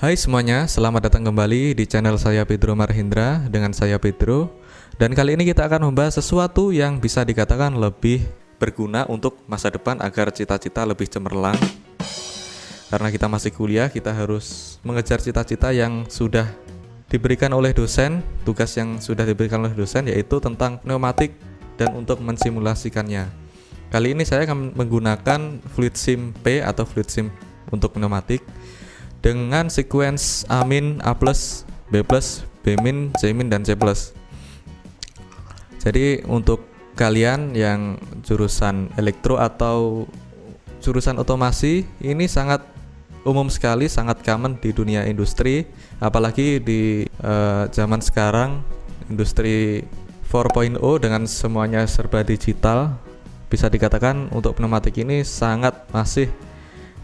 Hai semuanya, selamat datang kembali di channel saya Pedro Marhendra dengan saya Pedro. Dan kali ini kita akan membahas sesuatu yang bisa dikatakan lebih berguna untuk masa depan agar cita-cita lebih cemerlang. Karena kita masih kuliah, kita harus mengejar cita-cita yang sudah diberikan oleh dosen, tugas yang sudah diberikan oleh dosen yaitu tentang pneumatik dan untuk mensimulasikannya. Kali ini saya akan menggunakan fluid sim P atau fluid sim untuk pneumatik dengan sequence A-, A+, B+, B-, C-, dan C+. Jadi untuk kalian yang jurusan elektro atau jurusan otomasi, ini sangat umum sekali, sangat common di dunia industri, apalagi di zaman sekarang industri 4.0 dengan semuanya serba digital. Bisa dikatakan untuk pneumatik ini sangat masih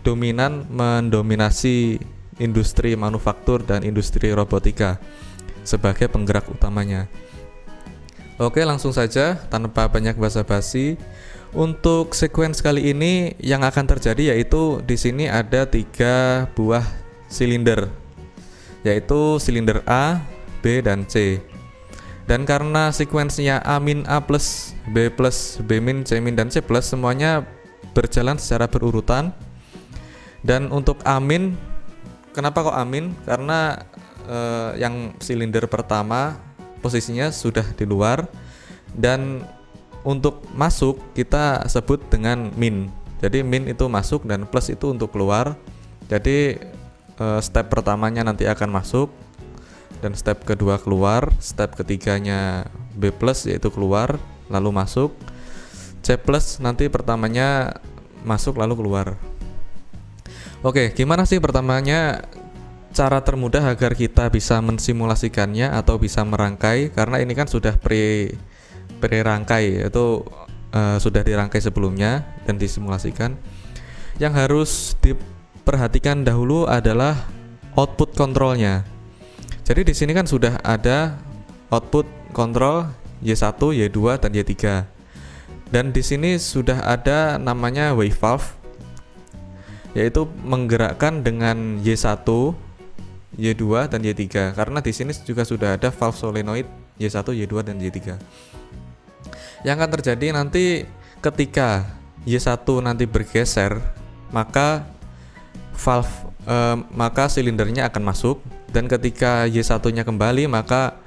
dominan mendominasi industri manufaktur dan industri robotika sebagai penggerak utamanya. Oke, langsung saja tanpa banyak basa-basi. Untuk sequence kali ini yang akan terjadi yaitu di sini ada 3 buah silinder, yaitu silinder A, B, dan C. Dan karena sequence-nya A-, A+, B+, B-, C-, dan C+, semuanya berjalan secara berurutan. Dan untuk A-, kenapa kok A-? Karena yang silinder pertama posisinya sudah di luar, dan untuk masuk kita sebut dengan min. Jadi min itu masuk dan plus itu untuk keluar. Jadi step pertamanya nanti akan masuk, dan step kedua keluar, step ketiganya B+ yaitu keluar lalu masuk, C+ nanti pertamanya masuk lalu keluar. Oke, gimana sih pertamanya cara termudah agar kita bisa mensimulasikannya atau bisa merangkai, karena ini kan sudah pre-rangkai, itu sudah dirangkai sebelumnya dan disimulasikan. Yang harus diperhatikan dahulu adalah output kontrolnya. Jadi di sini kan sudah ada output kontrol Y1, Y2, dan Y3. Dan di sini sudah ada namanya wave valve, yaitu menggerakkan dengan Y1, Y2, dan Y3. Karena di sini juga sudah ada valve solenoid Y1, Y2, dan Y3. Yang akan terjadi nanti ketika Y1 nanti bergeser, maka maka silindernya akan masuk, dan ketika Y1-nya kembali, maka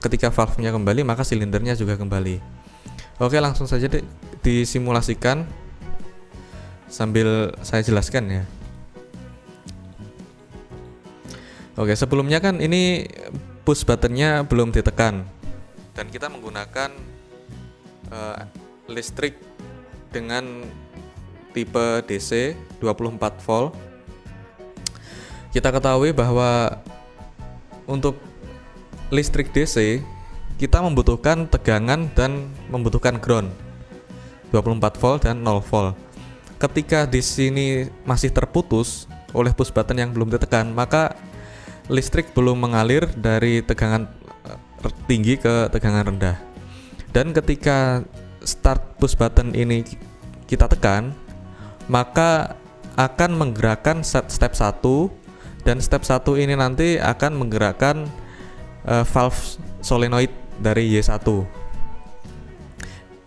ketika valve-nya kembali, maka silindernya juga kembali. Oke, langsung saja disimulasikan sambil saya jelaskan ya. Oke, sebelumnya kan ini push buttonnya belum ditekan, dan kita menggunakan listrik dengan tipe DC 24 volt. Kita ketahui bahwa untuk listrik DC kita membutuhkan tegangan dan membutuhkan ground 24 volt dan 0 volt. Ketika di sini masih terputus oleh push button yang belum ditekan, maka listrik belum mengalir dari tegangan tinggi ke tegangan rendah. Dan ketika start push button ini kita tekan, maka akan menggerakkan step 1, dan step 1 ini nanti akan menggerakkan valve solenoid dari Y1.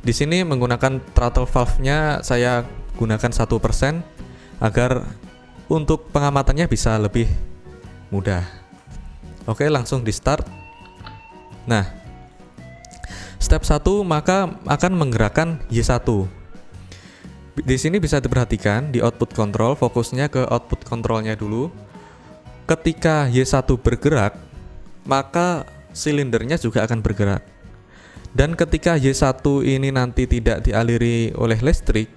Di sini menggunakan throttle valve-nya saya gunakan 1% agar untuk pengamatannya bisa lebih mudah. Oke, langsung di start. Nah, step 1 maka akan menggerakkan Y1. Di sini bisa diperhatikan di output control, fokusnya ke output controlnya dulu. Ketika Y1 bergerak, maka silindernya juga akan bergerak. Dan ketika Y1 ini nanti tidak dialiri oleh listrik,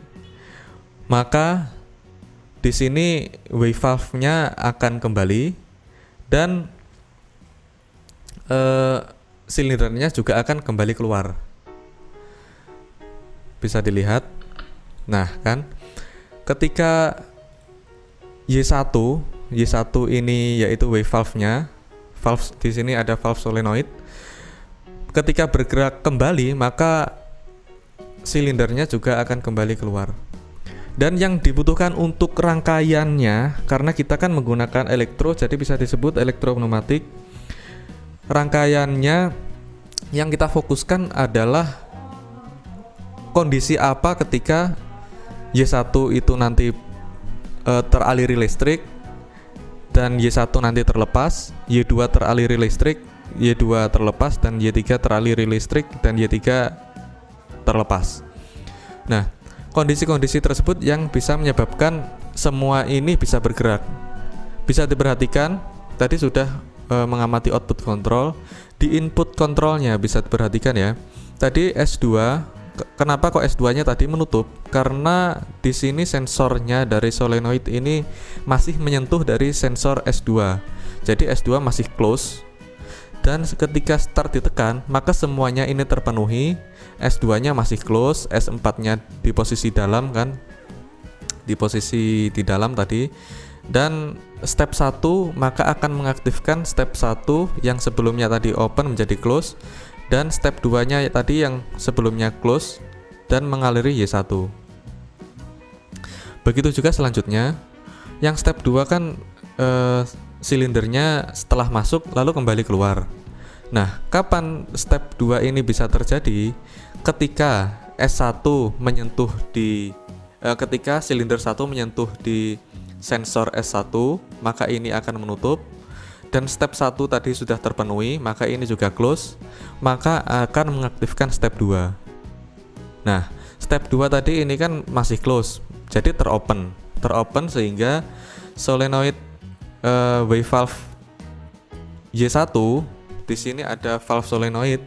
maka di sini wave valve-nya akan kembali, dan silindernya juga akan kembali keluar. Bisa dilihat. Nah, kan ketika Y1 ini yaitu wave valve-nya, valve di sini ada valve solenoid. Ketika bergerak kembali, maka silindernya juga akan kembali keluar. Dan yang dibutuhkan untuk rangkaiannya, karena kita kan menggunakan elektro, jadi bisa disebut elektropneumatik. Rangkaiannya yang kita fokuskan adalah kondisi apa ketika Y1 itu nanti teraliri listrik dan Y1 nanti terlepas, Y2 teraliri listrik, Y2 terlepas, dan Y3 teraliri listrik, dan Y3 terlepas. Nah, kondisi-kondisi tersebut yang bisa menyebabkan semua ini bisa bergerak. Bisa diperhatikan, tadi sudah mengamati output control. Di input controlnya bisa diperhatikan ya. Tadi S2, kenapa kok S2-nya tadi menutup? Karena di sini sensornya dari solenoid ini masih menyentuh dari sensor S2. Jadi S2 masih close. Dan ketika start ditekan, maka semuanya ini terpenuhi. S2-nya masih close, S4-nya di posisi dalam kan, di posisi di dalam tadi. Dan step 1 maka akan mengaktifkan step 1 yang sebelumnya tadi open menjadi close, dan step 2-nya tadi yang sebelumnya close dan mengaliri Y1. Begitu juga selanjutnya, yang step 2 kan silindernya setelah masuk lalu kembali keluar. Nah, kapan step 2 ini bisa terjadi? Ketika S1 menyentuh di ketika silinder 1 menyentuh di sensor S1, maka ini akan menutup. Dan step 1 tadi sudah terpenuhi, maka ini juga close, maka akan mengaktifkan step 2. Nah, step 2 tadi ini kan masih close, jadi teropen sehingga solenoid wave valve Y1, di sini ada valve solenoid,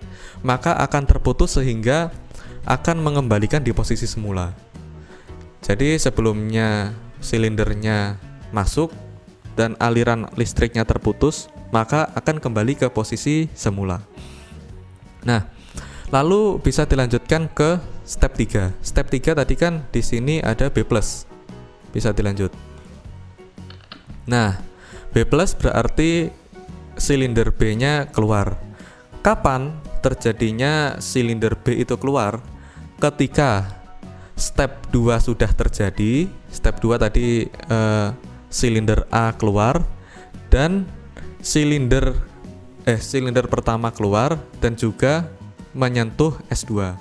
maka akan terputus sehingga akan mengembalikan di posisi semula. Jadi sebelumnya silindernya masuk dan aliran listriknya terputus, maka akan kembali ke posisi semula. Nah, lalu bisa dilanjutkan ke step 3. Step 3 tadi kan di sini ada B+. Bisa dilanjut. Nah, B+ berarti silinder B-nya keluar. Kapan terjadinya silinder B itu keluar? Ketika step 2 sudah terjadi. Step 2 tadi silinder A keluar dan silinder pertama keluar dan juga menyentuh S2.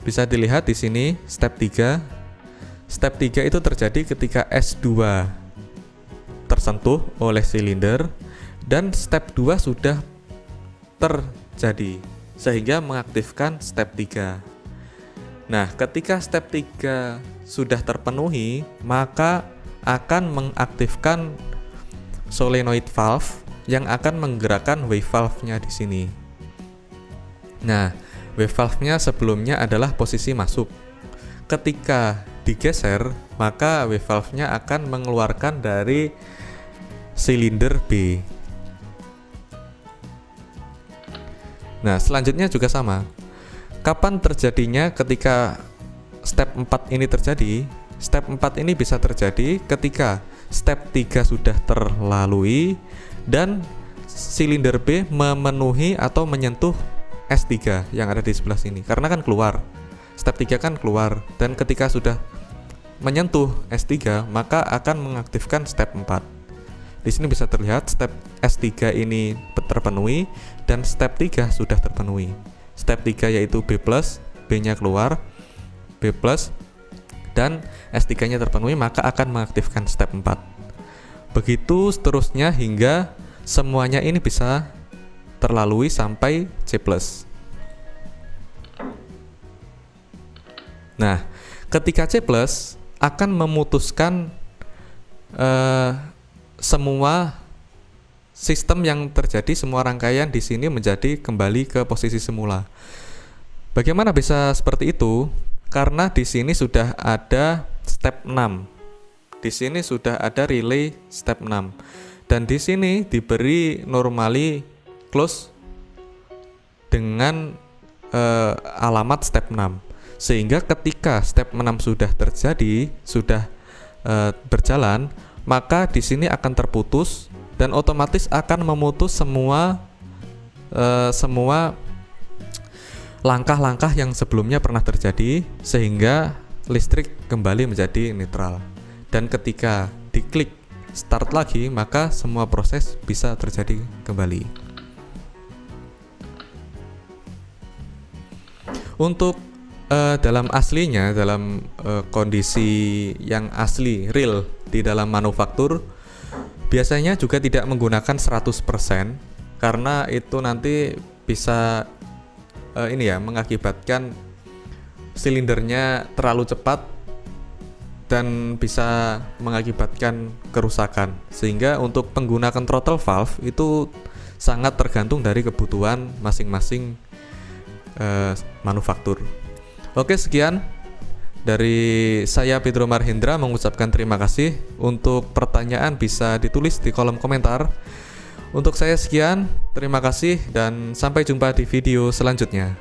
Bisa dilihat di sini step 3. Step 3 itu terjadi ketika S2 tersentuh oleh silinder dan step 2 sudah terjadi sehingga mengaktifkan step 3. Nah, ketika step 3 sudah terpenuhi, maka akan mengaktifkan solenoid valve yang akan menggerakkan wave valve-nya di sini. Nah, wave valve-nya sebelumnya adalah posisi masuk. Ketika digeser, maka wave valve-nya akan mengeluarkan dari silinder B. Nah, selanjutnya juga sama. Kapan terjadinya ketika step 4 ini terjadi? Step 4 ini bisa terjadi ketika step 3 sudah terlalui dan silinder B memenuhi atau menyentuh S3 yang ada di sebelah sini. Karena kan keluar. Step 3 kan keluar dan ketika sudah menyentuh S3 maka akan mengaktifkan step 4. Di sini bisa terlihat step S3 ini terpenuhi dan step 3 sudah terpenuhi. Step 3 yaitu B+, B-nya keluar, B+, dan S3-nya terpenuhi, maka akan mengaktifkan step 4. Begitu seterusnya hingga semuanya ini bisa terlalui sampai C+. Nah, ketika C+, akan memutuskan semua sistem yang terjadi, semua rangkaian di sini menjadi kembali ke posisi semula. Bagaimana bisa seperti itu? Karena di sini sudah ada step 6. Di sini sudah ada relay step 6. Dan di sini diberi normally close dengan alamat step 6. Sehingga ketika step 6 sudah terjadi, sudah berjalan, maka di sini akan terputus dan otomatis akan memutus semua langkah-langkah yang sebelumnya pernah terjadi, sehingga listrik kembali menjadi netral. Dan ketika diklik start lagi, maka semua proses bisa terjadi kembali. Untuk dalam aslinya, dalam kondisi yang asli, real di dalam manufaktur, biasanya juga tidak menggunakan 100%, karena itu nanti bisa mengakibatkan silindernya terlalu cepat dan bisa mengakibatkan kerusakan. Sehingga untuk penggunaan throttle valve itu sangat tergantung dari kebutuhan masing-masing manufaktur. Oke, sekian dari saya, Pedro Marhendra, mengucapkan terima kasih. Untuk pertanyaan bisa ditulis di kolom komentar. Untuk saya sekian, terima kasih dan sampai jumpa di video selanjutnya.